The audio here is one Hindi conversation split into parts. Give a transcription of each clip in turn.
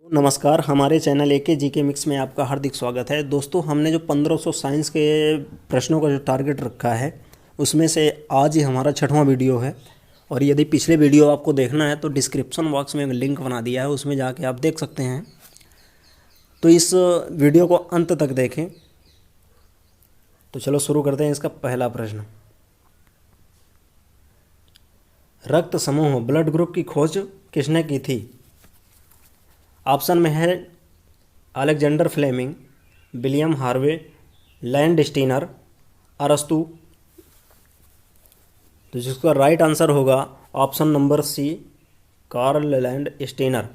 नमस्कार, हमारे चैनल एके जीके मिक्स में आपका हार्दिक स्वागत है। दोस्तों, हमने जो 1500 साइंस के प्रश्नों का जो टारगेट रखा है उसमें से आज ही हमारा 6वां वीडियो है। और यदि पिछले वीडियो आपको देखना है तो डिस्क्रिप्शन बॉक्स में एक लिंक बना दिया है, उसमें जाके आप देख सकते हैं। तो इस वीडियो को अंत तक देखें। तो चलो शुरू करते हैं। इसका पहला प्रश्न, रक्त समूह ब्लड ग्रुप की खोज किसने की थी? ऑप्शन में है Alexander Fleming, William Harvey, Landsteiner, अरस्तु। तो जिसका राइट आंसर होगा option number C, Karl Landsteiner.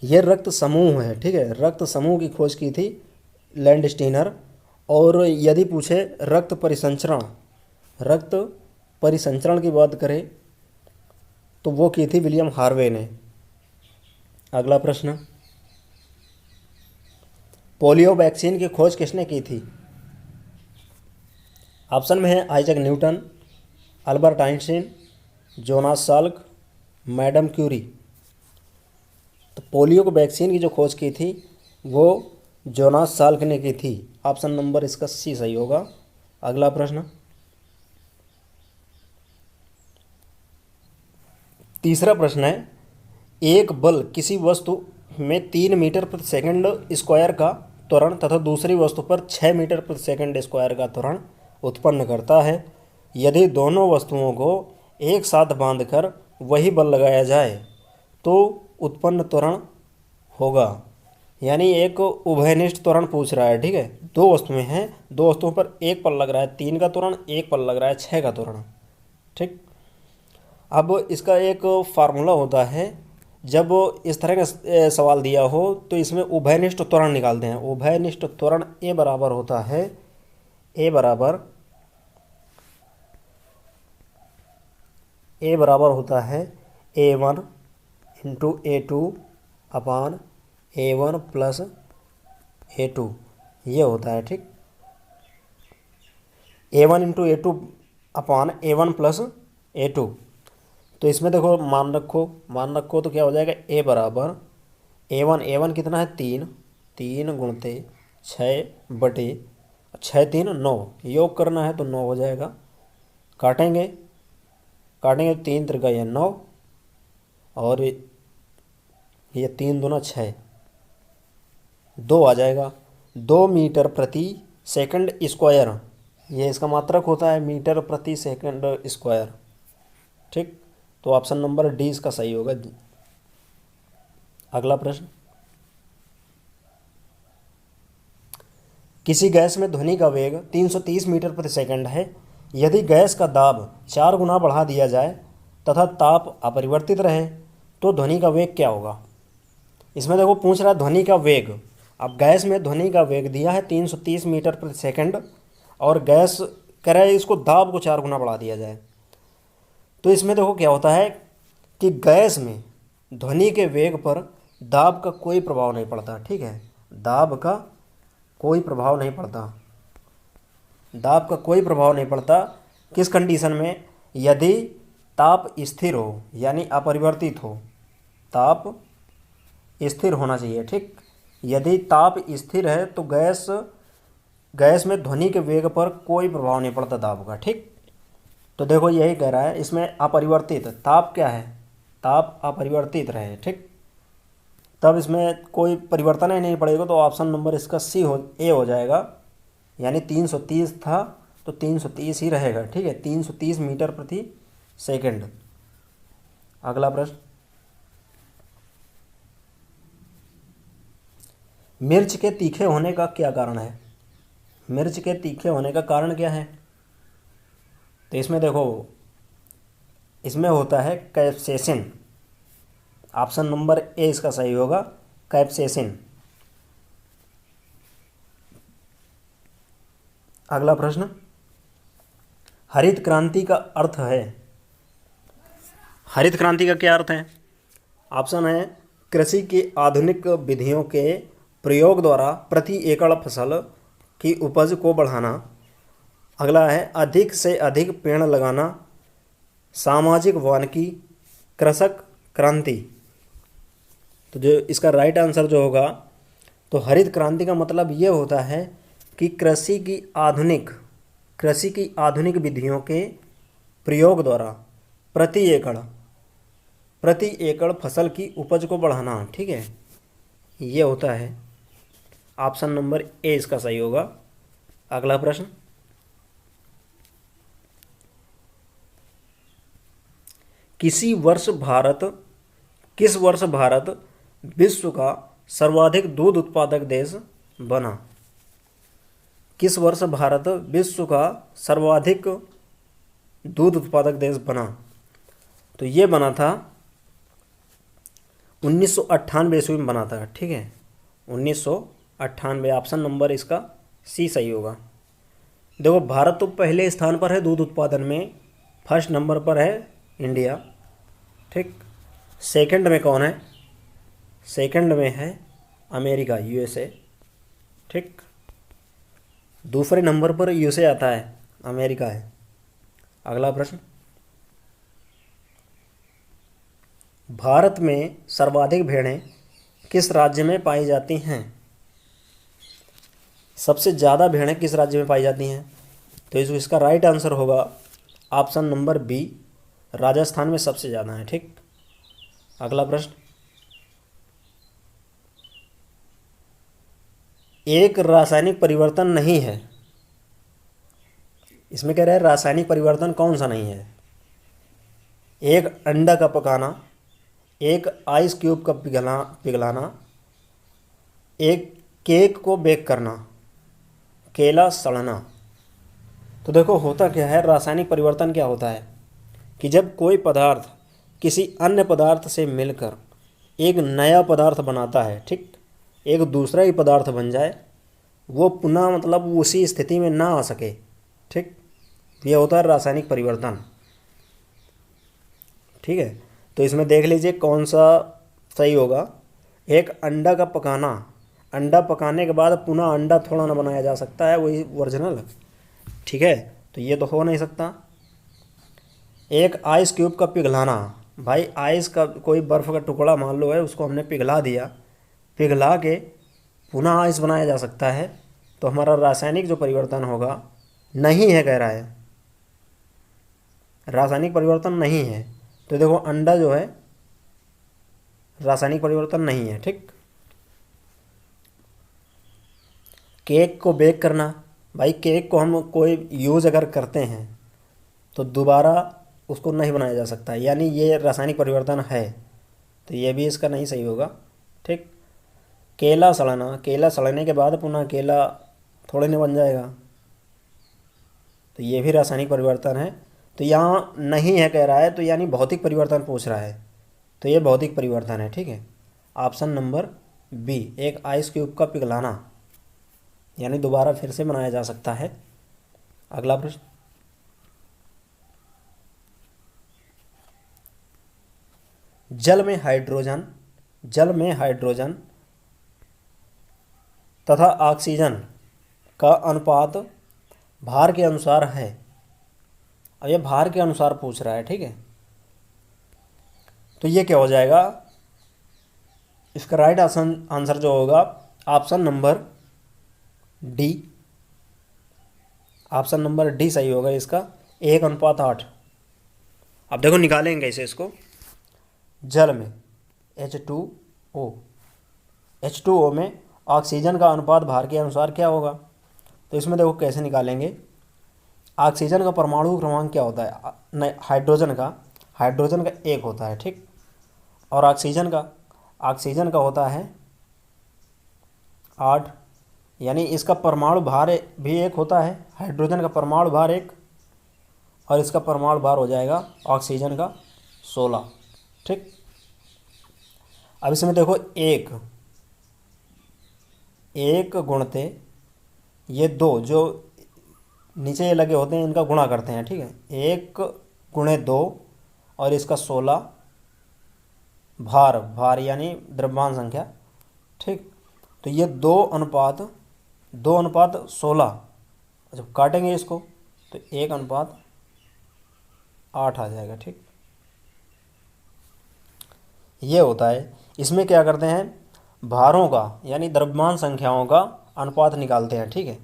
यह रक्त समूह है, ठीक है। रक्त समूह की खोज की थी लैंड स्टीनर। और यदि पूछे रक्त परिसंचरण की बात करें तो वो की थी विलियम हार्वे ने। अगला प्रश्न, पोलियो वैक्सीन की खोज किसने की थी? ऑप्शन में है Isaac Newton, Albert Einstein, Jonas Salk, madam Curie. तो पोलियो को वैक्सीन की जो खोज की थी वो जोनास साल्क ने की थी। ऑप्शन नंबर इसका सी सही होगा। अगला प्रश्न, तीसरा प्रश्न है, एक बल किसी वस्तु में 3 मीटर प्रति सेकंड स्क्वायर का त्वरण तथा दूसरी वस्तु पर 6 मीटर प्रति सेकंड स्क्वायर का त्वरण उत्पन्न करता है। यदि दोनों वस्तुओं को एक साथ बांधकर वही बल लगाया जाए तो उत्पन्न त्वरण होगा। यानी एक उभयनिष्ठ त्वरण पूछ रहा है, ठीक है। दो वस्तुएं हैं, दो वस्तुओं पर एक पल लग रहा है 3 का त्वरण, एक पल लग रहा है 6 का त्वरण, ठीक। अब इसका एक फार्मूला होता है, जब इस तरह का सवाल दिया हो तो इसमें उभयनिष्ठ त्वरण निकालते हैं। उभयनिष्ठ त्वरण ए बराबर होता है A1 इंटू A2 अपान A1 प्लस A2, ये होता है, ठीक। A1 इंटू A2 अपान A1 प्लस A2। तो इसमें देखो मान रखो तो क्या हो जाएगा, ए बराबर A1 कितना है 3 गुणते 6 बटे 6 3 9, योग करना है तो 9 हो जाएगा। काटेंगे 3 त्रिका यह 9 और ये 3 दूना 6, 2 आ जाएगा। 2 मीटर प्रति सेकंड स्क्वायर, ये इसका मात्रक होता है मीटर प्रति सेकंड स्क्वायर, ठीक। तो ऑप्शन नंबर डी इसका सही होगा। अगला प्रश्न, किसी गैस में ध्वनि का वेग 330 मीटर प्रति सेकंड है। यदि गैस का दाब 4 गुना बढ़ा दिया जाए तथा ताप अपरिवर्तित रहे तो ध्वनि का वेग क्या होगा? इसमें देखो पूछ रहा है ध्वनि का वेग। अब गैस में ध्वनि का वेग दिया है 330 मीटर प्रति सेकंड और गैस कह रहा है इसको दाब को 4 गुना बढ़ा दिया जाए। तो इसमें देखो क्या होता है कि गैस में ध्वनि के वेग पर दाब का कोई प्रभाव नहीं पड़ता, ठीक है। दाब का कोई प्रभाव नहीं पड़ता। किस कंडीशन में? यदि ताप स्थिर हो, यानी अपरिवर्तित हो। ताप स्थिर होना चाहिए, ठीक। यदि ताप स्थिर है तो गैस में ध्वनि के वेग पर कोई प्रभाव नहीं पड़ता दाब का, ठीक। तो देखो यही कह रहा है इसमें अपरिवर्तित ताप क्या है, ताप अपरिवर्तित रहे, ठीक। तब इसमें कोई परिवर्तन ही नहीं पड़ेगा। तो ऑप्शन नंबर इसका ए हो जाएगा। यानी 330 था तो 330 ही रहेगा, ठीक है। 330 मीटर प्रति सेकंड। अगला प्रश्न, मिर्च के तीखे होने का क्या कारण है? मिर्च के तीखे होने का कारण क्या है? तो इसमें देखो, इसमें होता है कैप्सेसिन। ऑप्शन नंबर ए इसका सही होगा, कैप्सेसिन। अगला प्रश्न, हरित क्रांति का अर्थ है? हरित क्रांति का क्या अर्थ है? ऑप्शन है कृषि की आधुनिक विधियों के प्रयोग द्वारा प्रति एकड़ फसल की उपज को बढ़ाना। अगला है अधिक से अधिक पेड़ लगाना, सामाजिक वानिकी, कृषक क्रांति। तो जो इसका राइट आंसर जो होगा, तो हरित क्रांति का मतलब ये होता है कि कृषि की आधुनिक विधियों के प्रयोग द्वारा प्रति एकड़ फसल की उपज को बढ़ाना। ठीक है, ये होता है। ऑप्शन नंबर ए इसका सही होगा। अगला प्रश्न, किस वर्ष भारत विश्व का सर्वाधिक दूध उत्पादक देश बना? किस वर्ष भारत विश्व का सर्वाधिक दूध उत्पादक देश बना? तो ये बना था 1998 ईस्वी में बना था। ठीक है, 1998। ऑप्शन नंबर इसका सी सही होगा। देखो, भारत तो पहले स्थान पर है दूध उत्पादन में, फर्स्ट नंबर पर है इंडिया। ठीक, सेकंड में कौन है? सेकंड में है अमेरिका, यूएसए। ठीक, दूसरे नंबर पर यूएसए आता है, अमेरिका है। अगला प्रश्न, भारत में सर्वाधिक भेड़ें किस राज्य में पाई जाती हैं? सबसे ज़्यादा भेड़ें किस राज्य में पाई जाती हैं? तो इसका राइट आंसर होगा ऑप्शन नंबर बी, राजस्थान में सबसे ज़्यादा है। ठीक, अगला प्रश्न, एक रासायनिक परिवर्तन नहीं है। इसमें कह रहा है रासायनिक परिवर्तन कौन सा नहीं है? एक अंडा का पकाना, एक आइस क्यूब का पिघलाना, एक केक को बेक करना, केला सड़ना। तो देखो, होता क्या है, रासायनिक परिवर्तन क्या होता है कि जब कोई पदार्थ किसी अन्य पदार्थ से मिलकर एक नया पदार्थ बनाता है, ठीक, एक दूसरा ही पदार्थ बन जाए, वो पुनः मतलब उसी स्थिति में ना आ सके। ठीक, ये होता है रासायनिक परिवर्तन। ठीक है, तो इसमें देख लीजिए कौन सा सही होगा। एक अंडा का पकाना, अंडा पकाने के बाद पुनः अंडा थोड़ा ना बनाया जा सकता है, वही ओरिजिनल। ठीक है, तो ये तो हो नहीं सकता। एक आइस क्यूब का पिघलाना, भाई आइस का कोई बर्फ़ का टुकड़ा मान लो है, उसको हमने पिघला दिया, पिघला के पुनः आइस बनाया जा सकता है, तो हमारा रासायनिक जो परिवर्तन होगा नहीं है, कह रहा है रासायनिक परिवर्तन नहीं है। तो देखो, अंडा जो है रासायनिक परिवर्तन नहीं है। ठीक, केक को बेक करना, भाई केक को हम कोई यूज़ अगर करते हैं तो दोबारा उसको नहीं बनाया जा सकता, यानी ये रासायनिक परिवर्तन है, तो ये भी इसका नहीं सही होगा। ठीक, केला सड़ना, केला सड़ने के बाद पुनः केला थोड़े नहीं बन जाएगा, तो ये भी रासायनिक परिवर्तन है। तो यहाँ नहीं है कह रहा है, तो यानी भौतिक परिवर्तन पूछ रहा है, तो ये भौतिक परिवर्तन है। ठीक है, ऑप्शन नंबर बी, एक आइस क्यूब का पिघलाना, यानी दोबारा फिर से बनाया जा सकता है। अगला प्रश्न, जल में हाइड्रोजन तथा ऑक्सीजन का अनुपात भार के अनुसार है। अब ये भार के अनुसार पूछ रहा है। ठीक है, तो ये क्या हो जाएगा, इसका राइट आंसर जो होगा option number D, option number D सही होगा इसका, 1:8। अब देखो निकालेंगे इसे, इसको जल में H2O में ऑक्सीजन का अनुपात भार के अनुसार क्या होगा। तो इसमें देखो कैसे निकालेंगे। ऑक्सीजन का परमाणु क्रमांक क्या होता है? नहीं, हाइड्रोजन का 1 होता है। ठीक, और ऑक्सीजन का होता है 8, यानी इसका परमाणु भार भी 1 होता है, हाइड्रोजन का परमाणु भार 1, और इसका परमाणु भार हो जाएगा ऑक्सीजन का 16। ठीक, अब इसमें देखो 1 गुणते ये 2 जो नीचे ये लगे होते हैं, इनका गुणा करते हैं। ठीक है, 1 गुणे 2 और इसका 16 भार यानी द्रव्यमान संख्या। ठीक, तो ये 2:16, जब काटेंगे इसको तो 1:8 आ जाएगा। ठीक, ये होता है। इसमें क्या करते हैं, भारों का यानी द्रव्यमान संख्याओं का अनुपात निकालते हैं, ठीक है।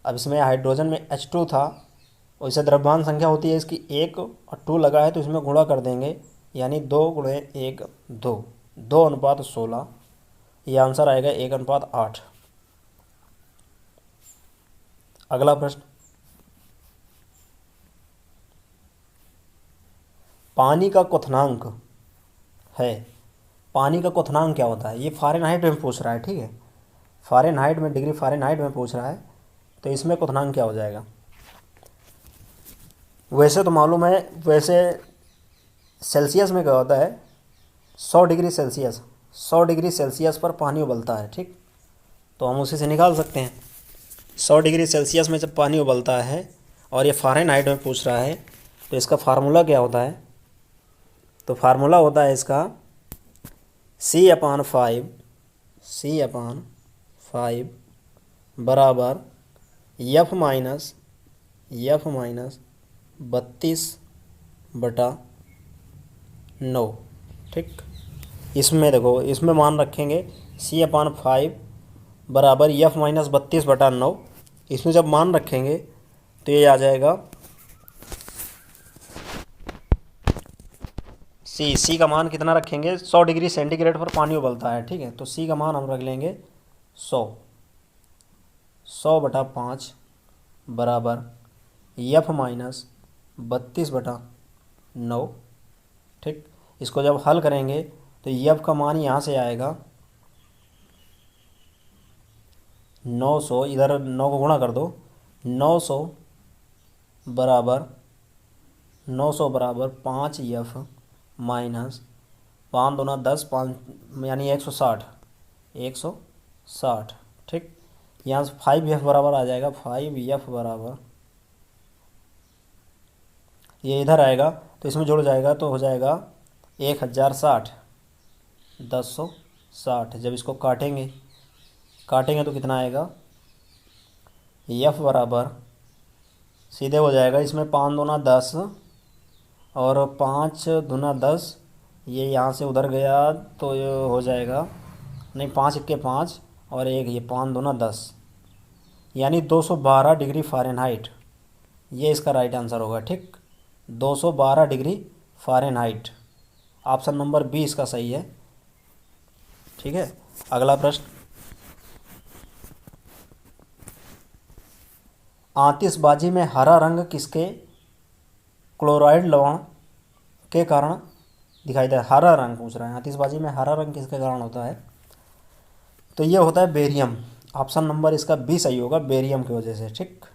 अब इसमें हाइड्रोजन में H2 था, वैसे द्रव्यमान संख्या होती है इसकी 1 और 2 लगा है तो इसमें गुणा कर देंगे, यानी 2 गुणे 1 2, 2:16, ये आंसर आएगा 1:8। अगला प्रश्न, पानी का क्वथनांक है, पानी का क्वथनांक क्या होता है, ये फ़ारेनहाइट में पूछ रहा है, ठीक है। फ़ारेनहाइट में, डिग्री फ़ारेनहाइट में पूछ रहा है, तो इसमें क्वथनांक क्या हो जाएगा। वैसे तो मालूम है, वैसे सेल्सियस में क्या होता है, 100 डिग्री सेल्सियस, 100 डिग्री सेल्सियस पर पानी उबलता है, ठीक। तो हम उसी से निकाल सकते हैं। 100 डिग्री सेल्सियस में जब पानी उबलता है और ये फ़ारेनहाइट में पूछ रहा है, तो इसका फार्मूला क्या होता है, तो फार्मूला होता है इसका C/5 बराबर F माइनस 32/9, ठीक। इसमें देखो, इसमें मान रखेंगे C/5 बराबर F माइनस 32/9, इसमें जब मान रखेंगे तो ये आ जाएगा सी का मान कितना रखेंगे, 100 डिग्री सेंटीग्रेड पर पानी उबलता है, ठीक है। तो सी का मान हम रख लेंगे 100/5 बराबर F माइनस 32/9, ठीक। इसको जब हल करेंगे तो F का मान यहाँ से आएगा 900, इधर 9 को गुणा कर दो, 900 बराबर 5F माइनस 5 दूना 10, 5 यानी 160, ठीक। यहाँ से 5F बराबर आ जाएगा, 5F बराबर, ये इधर आएगा तो इसमें जुड़ जाएगा तो हो जाएगा 1060, 1060। जब इसको काटेंगे तो कितना आएगा, F बराबर सीधे हो जाएगा, इसमें 5 दूना 10 और 5 दूना 10, ये यहाँ से उधर गया तो ये हो जाएगा, नहीं 5 1 5 और 1 ये 5 दूना 10, यानी 212 डिग्री फ़ारेनहाइट, ये इसका राइट आंसर होगा, ठीक। 212 degree Fahrenheit, option number B इसका सही है, ठीक है। अगला प्रश्न, आतिशबाजी में हरा रंग किसके क्लोराइड लवण के कारण दिखाई दे, हरा रंग पूछ रहा है, आतिशबाजी में हरा रंग किसके कारण होता है, तो ये होता है बेरियम, ऑप्शन नंबर इसका बी सही होगा, बेरियम की वजह से, ठीक।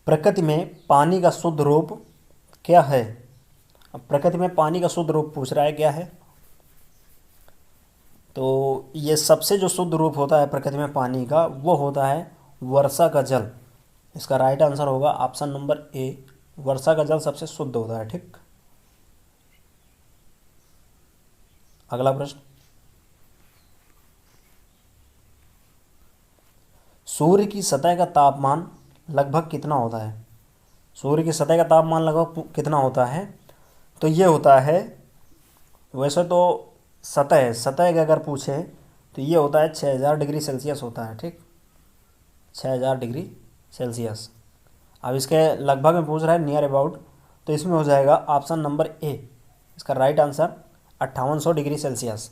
प्रकृति में पानी का शुद्ध रूप क्या है, अब प्रकृति में पानी का शुद्ध रूप पूछ रहा है क्या है, तो ये सबसे जो शुद्ध रूप होता है प्रकृति में पानी का, वो होता है वर्षा का जल, इसका राइट आंसर होगा ऑप्शन नंबर ए, वर्षा का जल सबसे शुद्ध होता है, ठीक। अगला प्रश्न, सूर्य की सतह का तापमान लगभग कितना होता है, सूर्य की सतह का तापमान लगभग कितना होता है, तो ये होता है, वैसे तो सतह का अगर पूछे तो ये होता है 6000 डिग्री सेल्सियस होता है, ठीक, 6000 डिग्री सेल्सियस। अब इसके लगभग में पूछ रहा है नियर अबाउट, तो इसमें हो जाएगा ऑप्शन नंबर ए, इसका राइट आंसर 5800 डिग्री सेल्सियस।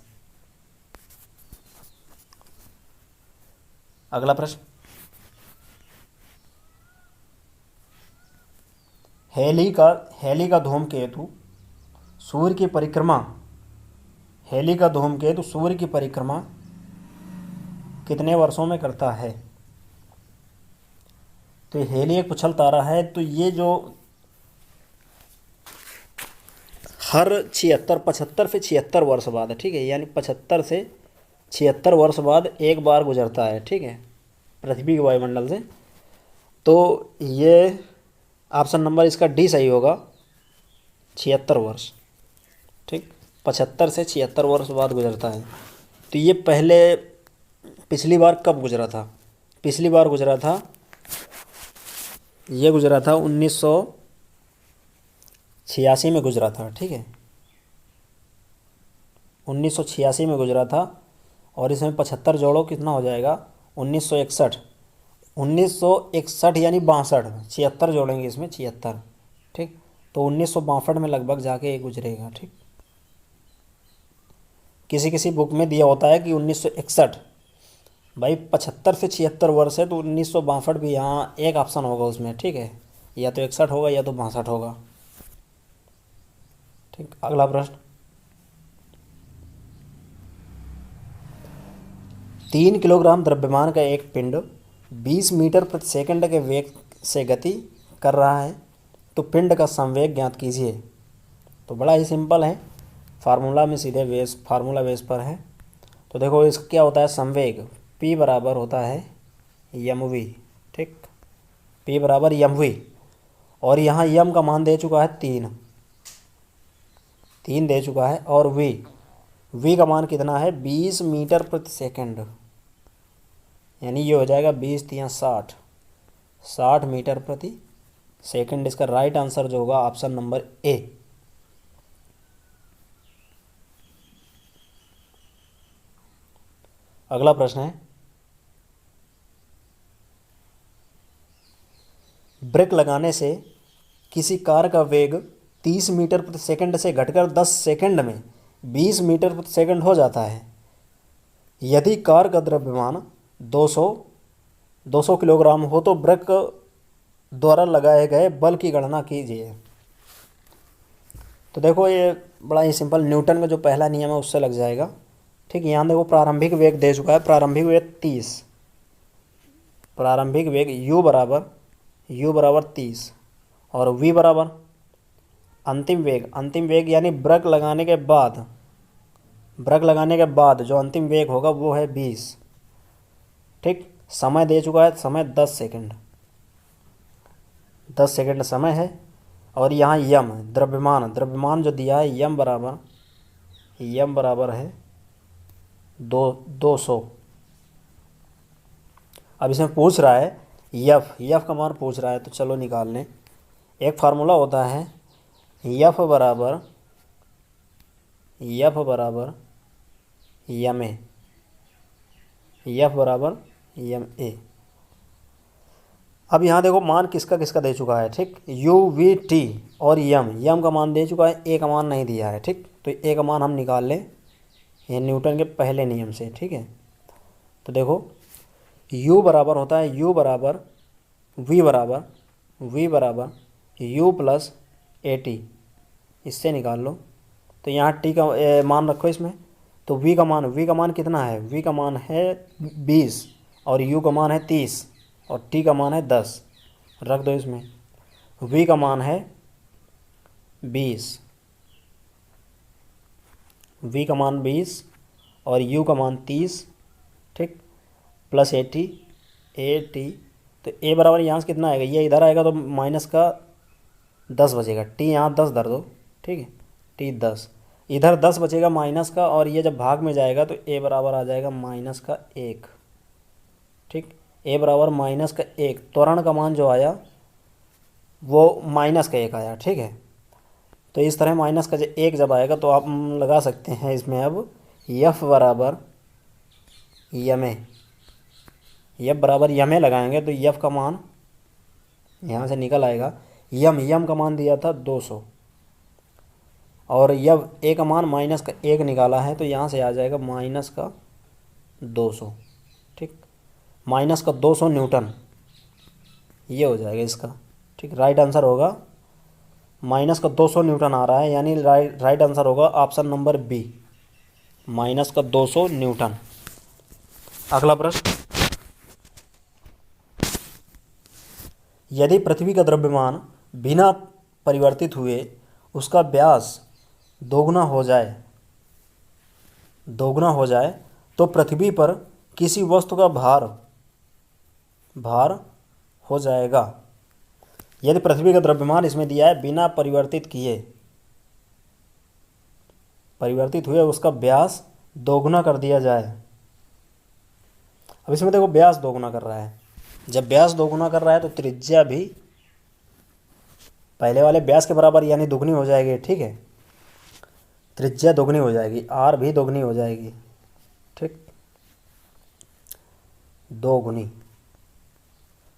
अगला प्रश्न, हेली का धूमकेतु सूर्य की परिक्रमा, हेली का धूमकेतु सूर्य की परिक्रमा कितने वर्षों में करता है, तो हेली एक पुछल तारा है, तो ये जो हर 75 से 76 वर्ष बाद, ठीक है, यानी 75 से 76 वर्ष बाद एक बार गुजरता है, ठीक है, पृथ्वी के वायुमंडल से, तो ये ऑप्शन नंबर इसका डी सही होगा, 76 वर्ष, ठीक, 75 से 76 वर्ष बाद गुजरता है। तो ये पिछली बार कब गुजरा था, पिछली बार गुजरा था ये गुजरा था 1986 में गुजरा था, ठीक है, 1986 में गुजरा था। और इसमें 75 जोड़ो कितना हो जाएगा, 1961। 1961 यानी 62, 76 जोड़ेंगे इसमें, 76, ठीक। तो 1962 में लगभग जाके ये गुजरेगा, ठीक। किसी किसी बुक में दिया होता है कि 1961, भाई 75 से 76 वर्ष है तो 1962 भी यहाँ एक ऑप्शन होगा उसमें, ठीक है, या तो 61 होगा या तो 62 होगा, ठीक। अगला प्रश्न, 3 किलोग्राम द्रव्यमान का एक पिंड 20 मीटर प्रति सेकंड के वेग से गति कर रहा है, तो पिंड का संवेग ज्ञात कीजिए। तो बड़ा ही सिंपल है, फार्मूला में सीधे फार्मूला बेस पर है। तो देखो इसका क्या होता है, संवेग p बराबर होता है mv, ठीक, p बराबर mv। और यहाँ m का मान दे चुका है 3 दे चुका है, और v का मान कितना है 20 मीटर प्रति सेकंड, यानी ये हो जाएगा 20 या 60 मीटर प्रति सेकंड। इसका राइट आंसर जो होगा ऑप्शन नंबर ए। अगला प्रश्न है, ब्रेक लगाने से किसी कार का वेग 30 मीटर प्रति सेकंड से घटकर 10 सेकंड में 20 मीटर प्रति सेकंड हो जाता है। यदि कार का द्रव्यमान 200 किलोग्राम हो तो ब्रेक द्वारा लगाए गए बल की गणना कीजिए। तो देखो ये बड़ा ही सिंपल, न्यूटन का जो पहला नियम है उससे लग जाएगा, ठीक। यहाँ देखो प्रारंभिक वेग दे चुका है, प्रारंभिक वेग 30, प्रारंभिक वेग u बराबर 30, और v बराबर अंतिम वेग यानी ब्रेक लगाने के बाद जो अंतिम वेग होगा वो है 20, ठीक। समय दे चुका है, समय 10 सेकंड समय है। और यहाँ यम द्रव्यमान जो दिया है यम बराबर है 200। अब इसमें पूछ रहा है यफ का मान पूछ रहा है, तो चलो निकाल लें। एक फार्मूला होता है यफ बराबर यम ए। अब यहाँ देखो मान किसका किसका दे चुका है, ठीक, यू वी टी और यम का मान दे चुका है, ए का मान नहीं दिया है, ठीक। तो ए का मान हम निकाल लें ये न्यूटन के पहले नियम से, ठीक है। तो देखो u बराबर होता है v बराबर u प्लस ए टी, इससे निकाल लो। तो यहाँ t का मान रखो इसमें, तो v का मान कितना है, v का मान है 20 और u का मान है 30 और t का मान है 10, रख दो इसमें। v का मान है 20, और u का मान 30, ठीक, प्लस ए टी। तो a बराबर यहाँ से कितना आएगा, ये इधर आएगा तो माइनस का 10 बचेगा, t यहाँ 10 धर दो, ठीक है, t 10, इधर 10 बचेगा माइनस का, और ये जब भाग में जाएगा तो a बराबर आ जाएगा माइनस का 1, ठीक। a बराबर माइनस का 1, त्वरण का मान जो आया वो माइनस का 1 आया, ठीक है। तो इस तरह माइनस का 1 जब आएगा तो आप लगा सकते हैं इसमें अब यफ बराबर यमे लगाएंगे तो यफ का मान यहाँ से निकल आएगा। यम का मान दिया था 200, और यब ए का मान माइनस का 1 निकाला है तो यहाँ से आ जाएगा माइनस का 200, ठीक, माइनस का 200 न्यूटन, ये हो जाएगा इसका, ठीक। राइट आंसर होगा माइनस का 200 न्यूटन आ रहा है, यानी राइट आंसर होगा ऑप्शन नंबर बी, माइनस का 200 न्यूटन। अगला प्रश्न, यदि पृथ्वी का द्रव्यमान बिना परिवर्तित हुए उसका व्यास दोगुना हो जाए तो पृथ्वी पर किसी वस्तु का भार हो जाएगा। यदि पृथ्वी का द्रव्यमान इसमें दिया है बिना परिवर्तित हुए उसका व्यास दोगुना कर दिया जाए। अब इसमें देखो व्यास दोगुना कर रहा है, जब व्यास दोगुना कर रहा है तो त्रिज्या भी पहले वाले व्यास के बराबर यानी दुगनी हो जाएगी, ठीक है। त्रिज्या दोगुनी हो जाएगी, आर भी दोगुनी हो जाएगी, ठीक, दो गुनी।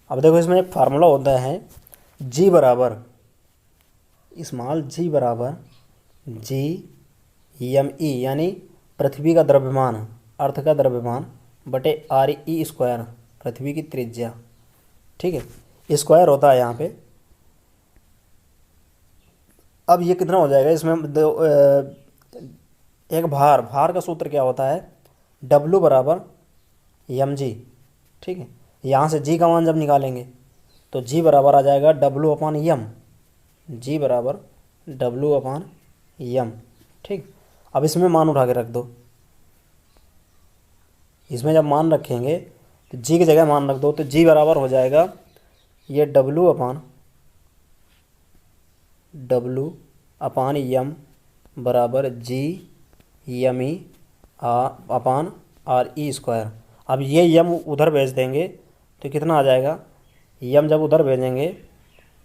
अब देखो इसमें एक फार्मूला होता है जी बराबर स्मॉल जी बराबर जी एम ई, यानी पृथ्वी का द्रव्यमान, अर्थ का द्रव्यमान बटे आर ई स्क्वायर, पृथ्वी की त्रिज्या, ठीक है। स्क्वायर होता है यहाँ पे। अब ये कितना हो जाएगा इसमें एक भार का सूत्र क्या होता है, डब्लू बराबर एम जी, ठीक है। यहाँ से जी का मान जब निकालेंगे तो जी बराबर आ जाएगा डब्लू अपान यम, जी बराबर डब्लू अपान यम, ठीक। अब इसमें मान उठा के रख दो, इसमें जब मान रखेंगे तो जी की जगह मान रख दो, तो जी बराबर हो जाएगा ये डब्लू अपान यम बराबर जी यम ई अपान आर ई स्क्वायर। अब ये यम उधर भेज देंगे तो कितना आ जाएगा, यम जब उधर भेजेंगे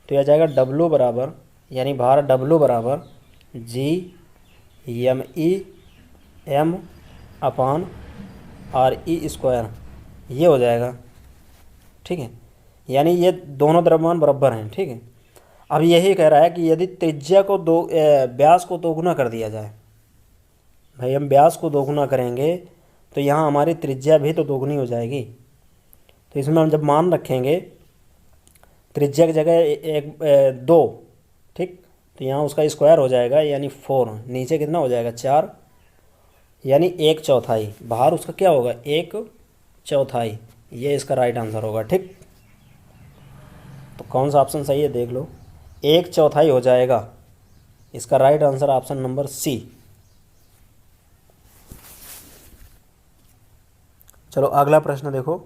तो यह आ जाएगा डब्लू बराबर, यानी भार डब्लू बराबर जी यम E M upon R E square, ये हो जाएगा, ठीक है। यानी ये दोनों द्रव्यमान बराबर हैं, ठीक है। अब यही कह रहा है कि यदि त्रिज्या को व्यास को दोगुना कर दिया जाए, भाई हम व्यास को दोगुना करेंगे तो यहाँ हमारी त्रिज्या भी तो दोगुनी हो जाएगी। तो इसमें हम जब मान रखेंगे त्रिज्या की जगह दो, ठीक, तो यहाँ उसका स्क्वायर हो जाएगा यानी 4, नीचे कितना हो जाएगा 4, यानी 1/4, बाहर उसका क्या होगा 1/4, ये इसका राइट आंसर होगा, ठीक। तो कौन सा ऑप्शन सही है देख लो, 1/4 हो जाएगा इसका right answer, option number C. चलो अगला प्रश्न देखो,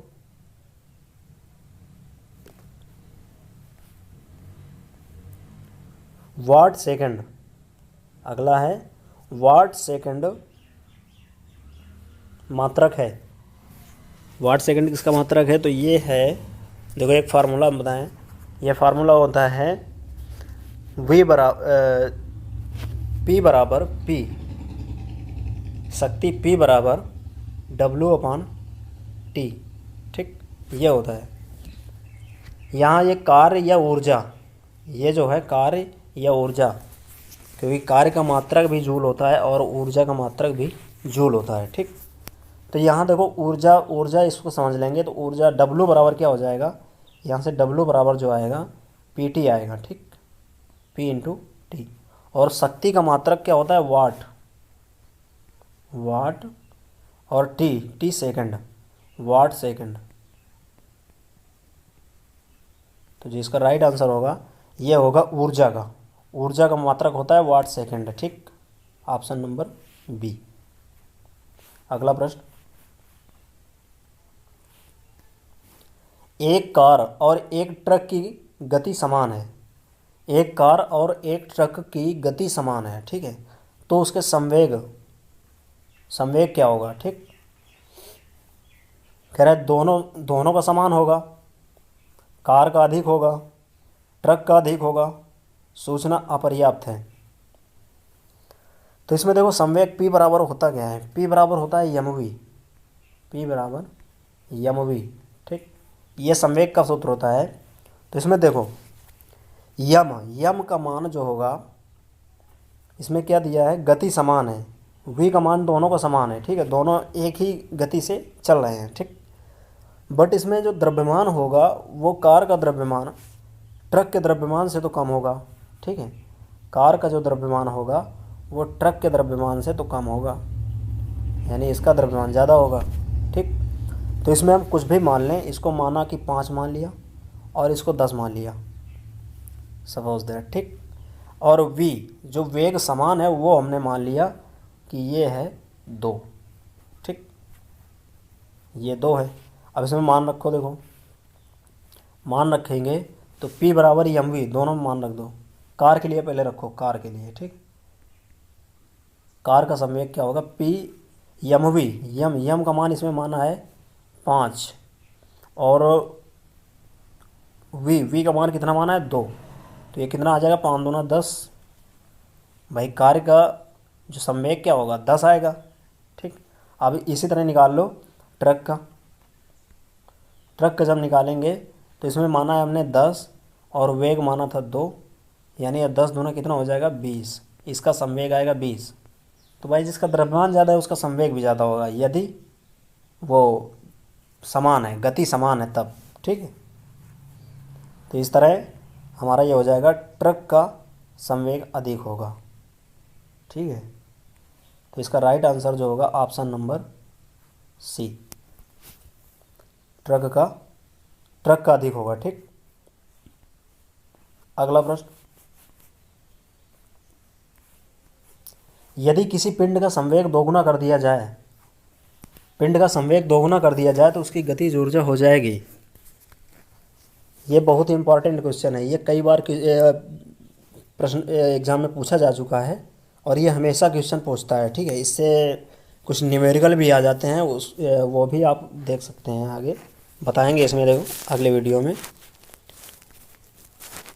वाट सेकंड, अगला है वाट सेकंड मात्रक है। वाट सेकंड किसका मात्रक है, तो ये है, देखो एक फार्मूला हम बताएं, ये फार्मूला होता है वी बराबर पी बराबर पी, शक्ति पी बराबर डब्लू अपान टी, ठीक, ये होता है। यहाँ ये कार्य या ऊर्जा, ये जो है कार्य या ऊर्जा, क्योंकि कार्य का मात्रक भी जूल होता है और ऊर्जा का मात्रक भी जूल होता है, ठीक। तो यहाँ देखो ऊर्जा इसको समझ लेंगे तो ऊर्जा डब्लू बराबर क्या हो जाएगा, यहाँ से डब्लू बराबर जो आएगा पी टी आएगा, ठीक, पी इंटू टी। और शक्ति का मात्रक क्या होता है वाट और टी सेकंड, वाट सेकंड। तो जिसका राइट आंसर होगा ये होगा ऊर्जा का मात्रक होता है वाट सेकंड, ठीक, ऑप्शन नंबर बी। अगला प्रश्न, एक कार और एक ट्रक की गति समान है, एक कार और एक ट्रक की गति समान है, ठीक है। तो उसके संवेग क्या होगा, ठीक, कह रहा है दोनों का समान होगा, कार का अधिक होगा, ट्रक का अधिक होगा, सूचना अपर्याप्त है। तो इसमें देखो संवेग P बराबर होता क्या है, P बराबर होता है यम वी, P बराबर यम वी, ठीक, ये संवेग का सूत्र होता है। तो इसमें देखो यम का मान जो होगा, इसमें क्या दिया है, गति समान है, v का मान दोनों का समान है, ठीक है, दोनों एक ही गति से चल रहे हैं, ठीक। बट इसमें जो द्रव्यमान होगा वो कार का द्रव्यमान ट्रक के द्रव्यमान से तो कम होगा, ठीक है, कार का जो द्रव्यमान होगा वो ट्रक के द्रव्यमान से तो कम होगा, यानी इसका द्रव्यमान ज़्यादा होगा, ठीक। तो इसमें हम कुछ भी मान लें, इसको माना कि 5 मान लिया और इसको 10 मान लिया, सपोज दैट, ठीक। और v जो वेग समान है वो हमने मान लिया कि ये है 2, ठीक, ये 2 है। अब इसमें मान रखो, देखो मान रखेंगे तो P बराबर एम वी, दोनों में मान रख दो, कार के लिए पहले रखो, कार के लिए, ठीक, कार का संवेग क्या होगा P एम वी, यम का मान इसमें माना है 5 और v का मान कितना माना है 2, तो ये कितना आ जाएगा, 5 दूना 10। भाई कार्य का जो संवेग क्या होगा, 10 आएगा। ठीक, अब इसी तरह निकाल लो ट्रक का। ट्रक का जब निकालेंगे तो इसमें माना है हमने 10 और वेग माना था 2, यानी 10 दूना कितना हो जाएगा, 20। इसका संवेग आएगा 20। तो भाई जिसका द्रव्यमान ज़्यादा है उसका संवेग भी ज़्यादा होगा, यदि वो समान है, गति समान है तब। ठीक है, तो इस तरह हमारा ये हो जाएगा, ट्रक का संवेग अधिक होगा। ठीक है, तो इसका राइट आंसर जो होगा ऑप्शन नंबर सी, ट्रक का अधिक होगा। ठीक, अगला प्रश्न, यदि किसी पिंड का संवेग दोगुना कर दिया जाए, पिंड का संवेग दोगुना कर दिया जाए तो उसकी गतिज ऊर्जा हो जाएगी। ये बहुत ही इंपॉर्टेंट क्वेश्चन है, ये कई बार प्रश्न एग्जाम में पूछा जा चुका है और ये हमेशा क्वेश्चन पूछता है। ठीक है, इससे कुछ न्यूमेरिकल भी आ जाते हैं, वो भी आप देख सकते हैं, आगे बताएंगे इसमें, देखो अगले वीडियो में।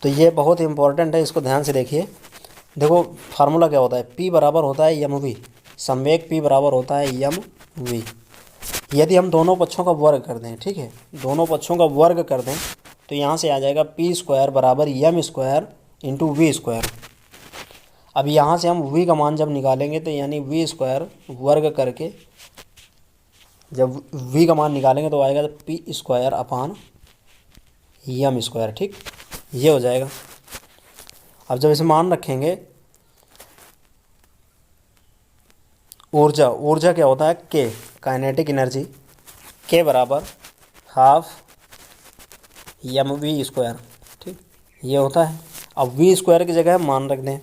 तो ये बहुत ही इंपॉर्टेंट है, इसको ध्यान से देखिए। देखो फार्मूला क्या होता है, P बराबर होता है यम वी, संवेग P बराबर होता है यम वी। यदि हम दोनों पक्षों का वर्ग कर दें, ठीक है, दोनों पक्षों का वर्ग कर दें तो यहाँ से आ जाएगा P स्क्वायर बराबर m square into v square. अब यहाँ से हम v का मान जब निकालेंगे तो यानी वी स्क्वायर वर्ग करके जब v का मान निकालेंगे तो आएगा P स्क्वायर अपान यम स्क्वायर। ठीक, ये हो जाएगा। अब जब इसे मान रखेंगे, ऊर्जा क्या होता है, K, काइनेटिक एनर्जी, K बराबर हाफ यम वी स्क्वायर। ठीक, ये होता है। अब वी स्क्वायर की जगह मान रख दें,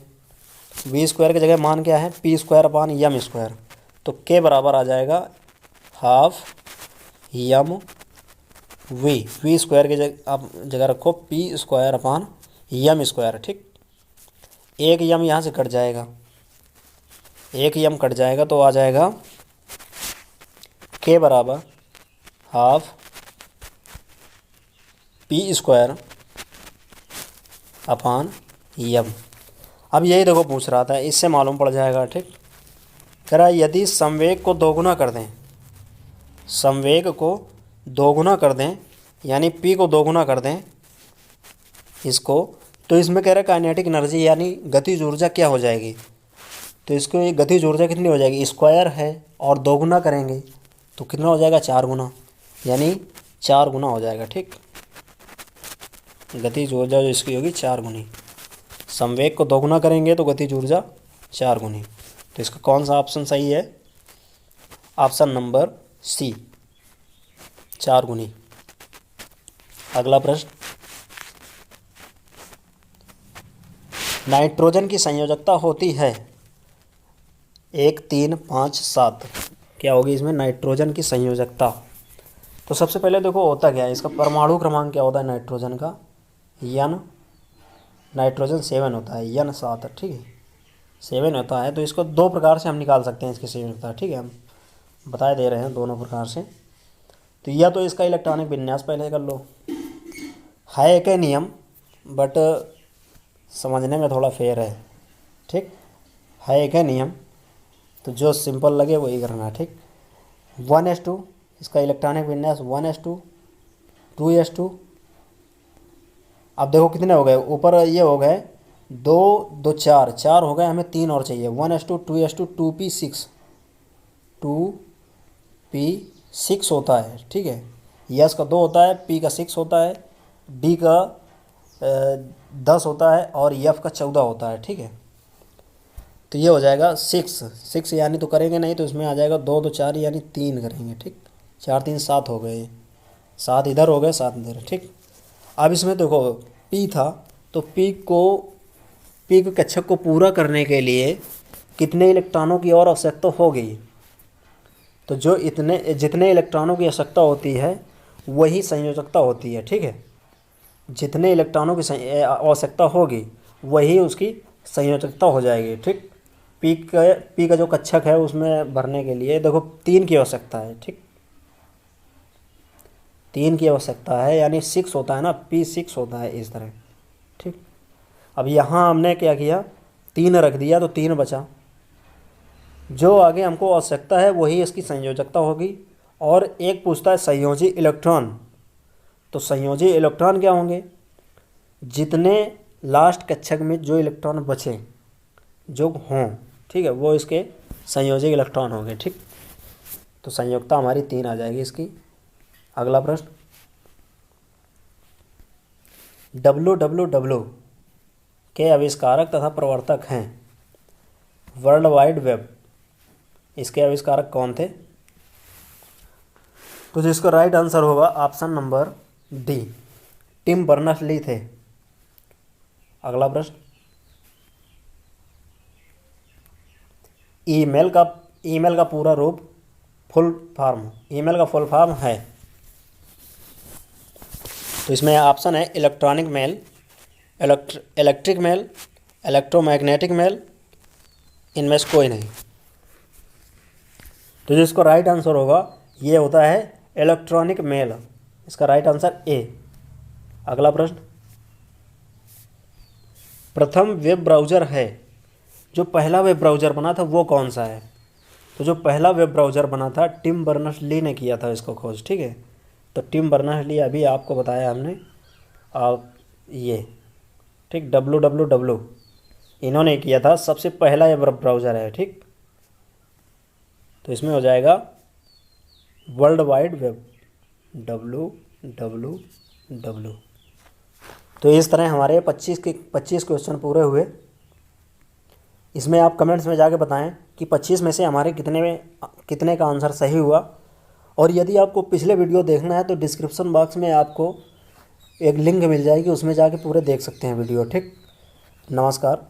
वी स्क्वायर की जगह मान क्या है, P स्क्वायर अपान यम स्क्वायर। तो K बराबर आ जाएगा हाफ यम वी स्क्वायर की जगह आप जगह रखो P स्क्वायर अपान यम स्क्वायर। ठीक, एक यम यहाँ से कट जाएगा, एक यम कट जाएगा तो आ जाएगा K बराबर हाफ P स्क्वायर अपान यम। अब यही देखो पूछ रहा था, इससे मालूम पड़ जाएगा। ठीक, कह रहा है यदि संवेग को दोगुना कर दें, संवेग को दोगुना कर दें यानी P को दोगुना कर दें इसको, तो इसमें कह रहा है काइनेटिक एनर्जी यानी गतिज ऊर्जा क्या हो जाएगी। तो इसको ये गतिज ऊर्जा कितनी हो जाएगी, स्क्वायर है और दोगुना करेंगे तो कितना हो जाएगा, 4 गुना, यानी 4 गुना हो जाएगा। ठीक, गतिज ऊर्जा जो इसकी होगी 4 गुनी, संवेग को दोगुना करेंगे तो गतिज ऊर्जा 4 गुनी। तो इसका कौन सा ऑप्शन सही है, ऑप्शन नंबर सी, 4 गुनी। अगला प्रश्न, नाइट्रोजन की संयोजकता होती है 1 3 5 7। क्या होगी इसमें, नाइट्रोजन की संयोजकता। तो सबसे पहले देखो होता क्या है, इसका परमाणु क्रमांक क्या होता है नाइट्रोजन का, N, नाइट्रोजन 7 होता है, N 7। ठीक है, 7 होता है। तो इसको 2 प्रकार से हम निकाल सकते हैं इसकी संयोजकता। ठीक है, हम बता दे रहे हैं दोनों प्रकार से। तो या तो इसका इलेक्ट्रॉनिक विन्यास पहले कर लो, है एक ही नियम बट समझने में थोड़ा फेर है। ठीक, है एक ही नियम, तो जो सिंपल लगे वही करना। ठीक, 1s2, इसका इलेक्ट्रॉनिक विन्यास 1s2 2s2। अब देखो कितने हो गए, ऊपर ये हो गए 2 2 4 हो गए, हमें 3 और चाहिए, 1s2 2s2 2p6 2p6 होता है। ठीक है, यस का 2 होता है, पी का 6 होता है, डी का 10 होता है और एफ का 14 होता है। ठीक है, तो ये हो जाएगा 6 यानी तो करेंगे नहीं, तो इसमें आ जाएगा 2 2 4 यानी 3 करेंगे। ठीक, 4 3 7 हो गए, 7 इधर हो गए 7 इधर। ठीक, अब इसमें देखो P था, तो P के कक्षक को पूरा करने के लिए कितने इलेक्ट्रॉनों की और आवश्यकता होगी। तो जो जितने इलेक्ट्रॉनों की आवश्यकता होती है वही संयोजकता होती है। ठीक है, जितने इलेक्ट्रॉनों की आवश्यकता होगी वही उसकी संयोजकता हो जाएगी। ठीक, P का जो कक्षक है उसमें भरने के लिए देखो 3 की आवश्यकता है। ठीक, 3 की आवश्यकता है यानी 6 होता है ना, P6 होता है इस तरह। ठीक, अब यहाँ हमने क्या किया, 3 रख दिया तो 3 बचा। जो आगे हमको आवश्यकता है वही इसकी संयोजकता होगी। और एक पूछता है संयोजी इलेक्ट्रॉन, तो संयोजी इलेक्ट्रॉन क्या होंगे, जितने लास्ट कक्षक में जो इलेक्ट्रॉन बचे जो हों, ठीक है, वो इसके संयोजी इलेक्ट्रॉन होंगे। ठीक, तो संयोजकता हमारी 3 आ जाएगी इसकी। अगला प्रश्न, www के आविष्कारक तथा प्रवर्तक हैं। वर्ल्ड वाइड वेब, इसके आविष्कारक कौन थे? तो जिसका राइट आंसर होगा option number D, Tim Berners-Lee थे। अगला प्रश्न, ईमेल का पूरा रूप फुल फॉर्म, ईमेल का फुल फॉर्म है। तो इसमें ऑप्शन है electronic mail, electric mail, electromagnetic mail, इनमें से कोई नहीं। तो जिसको राइट आंसर होगा ये होता है इलेक्ट्रॉनिक मेल, इसका राइट आंसर ए। अगला प्रश्न, प्रथम वेब ब्राउज़र है, जो पहला वेब ब्राउज़र बना था वो कौन सा है? तो जो पहला वेब ब्राउज़र बना था टिम बर्नर्स-ली ने किया था इसको खोज। ठीक है, तो टिम बर्नर्स-ली अभी आपको बताया हमने, आप ये ठीक www इन्होंने किया था, सबसे पहला ये वेब ब्राउज़र है। ठीक, तो इसमें हो जाएगा वर्ल्ड वाइड वेब, www। तो इस तरह हमारे 25 क्वेश्चन पूरे हुए। इसमें आप कमेंट्स में जाके बताएं कि 25 में से हमारे कितने का आंसर सही हुआ। और यदि आपको पिछले वीडियो देखना है तो डिस्क्रिप्शन बॉक्स में आपको एक लिंक मिल जाएगी, उसमें जाके पूरे देख सकते हैं वीडियो। ठीक, नमस्कार।